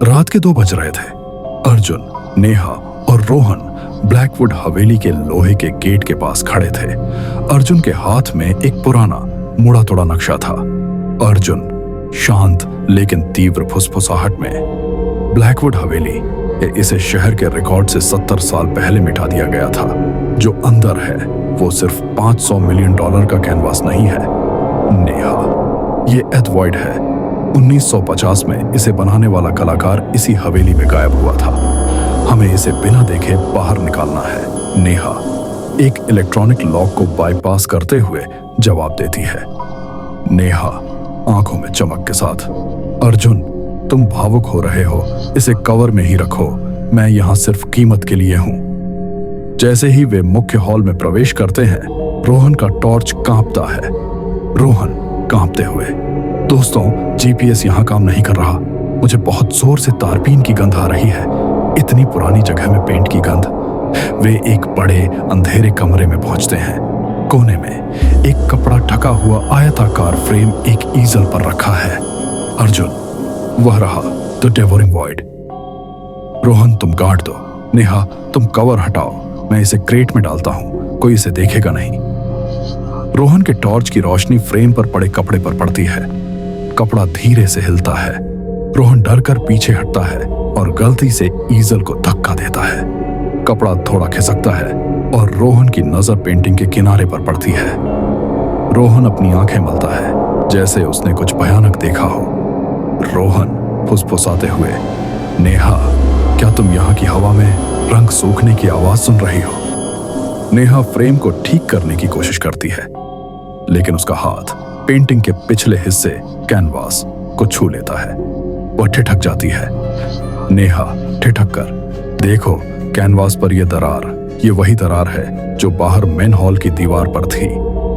रात के 2 बज रहे थे। अर्जुन, नेहा और रोहन ब्लैकवुड हवेली के लोहे के गेट के पास खड़े थे। अर्जुन के हाथ में एक पुराना मुड़ा तोड़ा नक्शा था। अर्जुन शांत लेकिन तीव्र फुसफुसाहट में, ब्लैकवुड हवेली, इसे शहर के रिकॉर्ड से 70 साल पहले मिटा दिया गया था। जो अंदर है वो सिर्फ $500 मिलियन का कैनवास नहीं है। नेहा, ये एथवॉइड है। 1950 में इसे बनाने वाला कलाकार इसी हवेली में गायब हुआ था। हमें इसे बिना देखे बाहर निकालना है। नेहा एक इलेक्ट्रॉनिक लॉक को बाईपास करते हुए जवाब देती है। नेहा आंखों में चमक के साथ, अर्जुन, तुम भावुक हो रहे हो, इसे कवर में ही रखो, मैं यहां सिर्फ कीमत के लिए हूं। जैसे ही वे मुख्य हॉल में प्रवेश करते हैं, रोहन का टॉर्च कांपता है। रोहन कांपते हुए, दोस्तों, जीपीएस यहां काम नहीं कर रहा। मुझे बहुत जोर से तारपीन की गंध आ रही है। इतनी पुरानी जगह में पेंट की गंध। वे एक बड़े अंधेरे कमरे में पहुंचते हैं। कोने में एक कपड़ा ढका हुआ आयताकार फ्रेम एक ईजल पर रखा है। अर्जुन, वह रहा, द डेवोरिंग वॉइड। रोहन, तुम गार्ड दो। नेहा, तुम कवर हटाओ, मैं इसे क्रेट में डालता हूं, कोई इसे देखेगा नहीं। रोहन के टॉर्च की रोशनी फ्रेम पर पड़े कपड़े पर पड़ती है। कपड़ा धीरे से हिलता है। रोहन डर कर पीछे हटता है और गलती से ईजल को धक्का देता है। कपड़ा थोड़ा खिसकता है और रोहन की नजर पेंटिंग के किनारे पर पड़ती है। रोहन अपनी आंखें मलता है जैसे उसने कुछ भयानक देखा हो। रोहन फुसफुसाते हुए, नेहा, क्या तुम यहाँ की हवा में रंग सूखने की आवाज सुन रही हो? नेहा फ्रेम को ठीक करने की कोशिश करती है, लेकिन उसका हाथ पेंटिंग के पिछले हिस्से कैनवास को छू लेता है। वह ठिठक जाती है। नेहा ठिठक कर, देखो, कैनवास पर यह दरार, ये वही दरार है जो बाहर मेन हॉल की दीवार पर थी।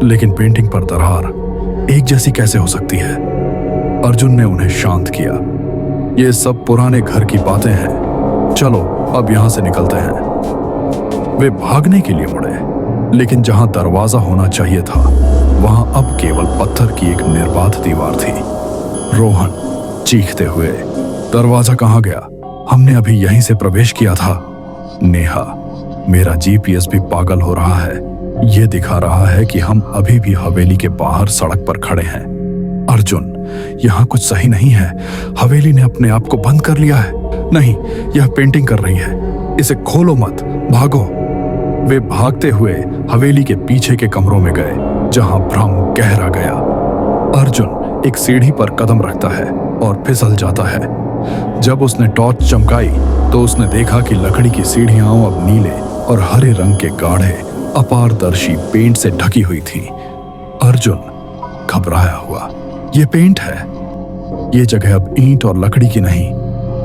लेकिन पेंटिंग पर दरार एक जैसी कैसे हो सकती है? अर्जुन ने उन्हें शांत किया। ये सब पुराने घर की बातें हैं, चलो अब यहां से निकलते हैं। वे भागने के लिए मुड़े, लेकिन जहां दरवाजा होना चाहिए था वहां अब केवल पत्थर की एक निर्बाध दीवार थी। रोहन चीखते हुए, दरवाजा कहां गया? हमने अभी यहीं से प्रवेश किया था। नेहा, मेरा जीपीएस भी पागल हो रहा है। यह दिखा रहा है कि हम अभी भी हवेली के बाहर सड़क पर खड़े हैं। अर्जुन, यहां कुछ सही नहीं है। हवेली ने अपने आप को बंद कर लिया है। नहीं, यह पेंटिंग कर रही है। इसे खोलो मत, भागो। वे भागते हुए हवेली के पीछे के कमरों में गए, जहां भ्रम गहरा गया। अर्जुन एक सीढ़ी पर कदम रखता है और फिसल जाता है। जब उसने टॉर्च चमकाई तो उसने देखा कि लकड़ी की सीढ़ियां अब नीले और हरे रंग के गाढ़े अपारदर्शी पेंट से ढकी हुई थी। अर्जुन घबराया हुआ, ये पेंट है। ये जगह अब ईंट और लकड़ी की नहीं,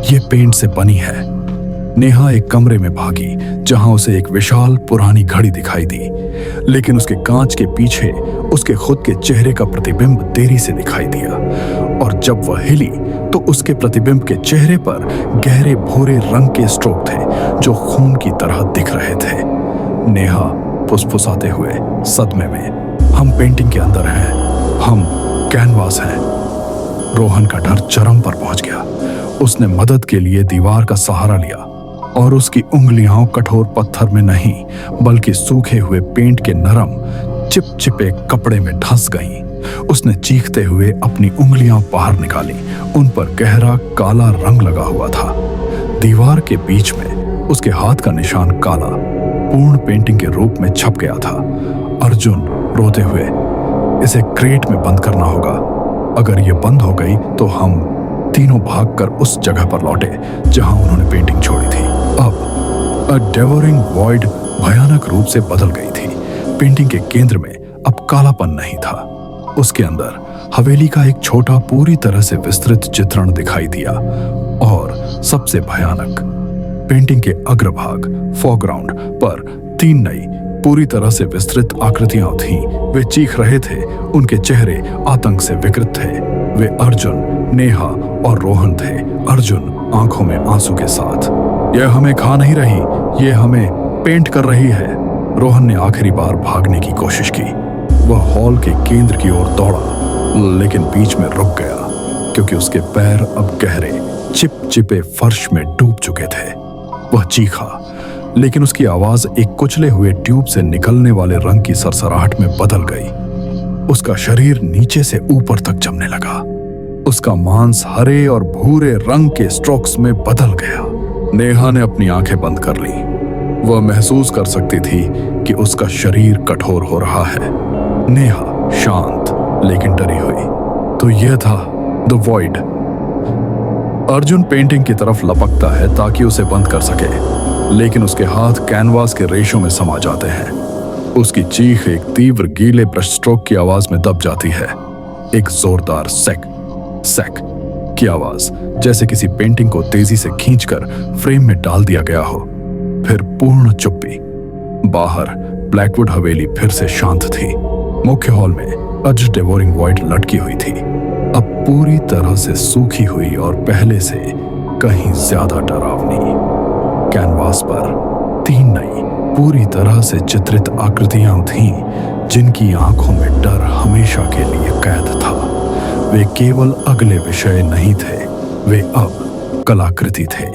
ये पेंट से बनी है। नेहा एक कमरे में भागी जहां उसे एक विशाल पुरानी घड़ी दिखाई दी, लेकिन उसके कांच के पीछे उसके खुद के चेहरे का प्रतिबिंब देरी से दिखाई दिया। और जब वह हिली तो उसके प्रतिबिंब के चेहरे पर गहरे भूरे रंग के स्ट्रोक थे जो खून की तरह दिख रहे थे। नेहा फुसफुसाते हुए, सदमे में, हम पेंटिंग के अंदर हैं, हम कैनवास हैं। रोहन का डर चरम पर पहुंच गया। उसने मदद के लिए दीवार का सहारा लिया और उसकी उंगलियां कठोर पत्थर में नहीं बल्कि सूखे हुए पेंट के नरम चिपचिपे कपड़े में धंस गईं। उसने चीखते हुए अपनी उंगलियां बाहर निकाली। उन पर गहरा काला रंग लगा हुआ था। दीवार के बीच में उसके हाथ का निशान काला पूर्ण पेंटिंग के रूप में छप गया था। अर्जुन रोते हुए, इसे क्रेट में बंद करना होगा। अगर ये बंद हो गई तो हम तीनों भागकर उस जगह पर लौटे जहां उन्होंने पेंटिंग छोड़ी थी। अब अ डेवोरिंग वॉइड भयानक रूप से बदल गई थी। पेंटिंग के केंद्र में अब कालापन नहीं था। उसके अंदर हवेली का एक छोटा पूरी तरह से विस्तृत चित्रण दिखाई दिया। और सबसे भयानक, पेंटिंग के अग्रभाग फोरग्राउंड पर 3 नई पूरी तरह से विस्तृत आकृतियां थीं। वे चीख रहे थे, उनके चेहरे आतंक से विकृत थे। वे अर्जुन, नेहा और रोहन थे। अर्जुन आंखों में आंसू के साथ, यह हमें खा नहीं रही, यह हमें पेंट कर रही है। रोहन ने आखिरी बार भागने की कोशिश की। वह हॉल के केंद्र की ओर दौड़ा, लेकिन बीच में रुक गया क्योंकि उसके पैर अब गहरे चिपचिपे फर्श में डूब चुके थे। वह चीखा, लेकिन उसकी आवाज एक कुचले हुए ट्यूब से निकलने वाले रंग की सरसराहट में बदल गई। उसका शरीर नीचे से ऊपर तक जमने लगा। उसका मांस हरे और भूरे रंग के स्ट्रोक्स में बदल गया। नेहा ने अपनी आंखें बंद कर ली। वह महसूस कर सकती थी कि उसका शरीर कठोर हो रहा है। नेहा शांत लेकिन डरी हुई। तो यह था द वॉइड। अर्जुन पेंटिंग की तरफ लपकता है ताकि उसे बंद कर सके, लेकिन उसके हाथ कैनवास के रेशों में समा जाते हैं। उसकी चीख एक तीव्र गीले ब्रश स्ट्रोक की आवाज में दब जाती है। एक जोरदार सैक सैक की आवाज, जैसे किसी पेंटिंग को तेजी से खींचकर फ्रेम में डाल दिया गया हो। फिर पूर्ण चुप्पी। बाहर ब्लैकवुड हवेली फिर से शांत थी। मुख्य हॉल में अज डेवोरिंग वॉइड लटकी हुई थी, अब पूरी तरह से सूखी हुई और पहले से कहीं ज्यादा डरावनी। कैनवास पर 3 नई पूरी तरह से चित्रित आकृतियां थीं, जिनकी आंखों में डर हमेशा के लिए कैद था। वे केवल अगले विषय नहीं थे, वे अब कलाकृति थे।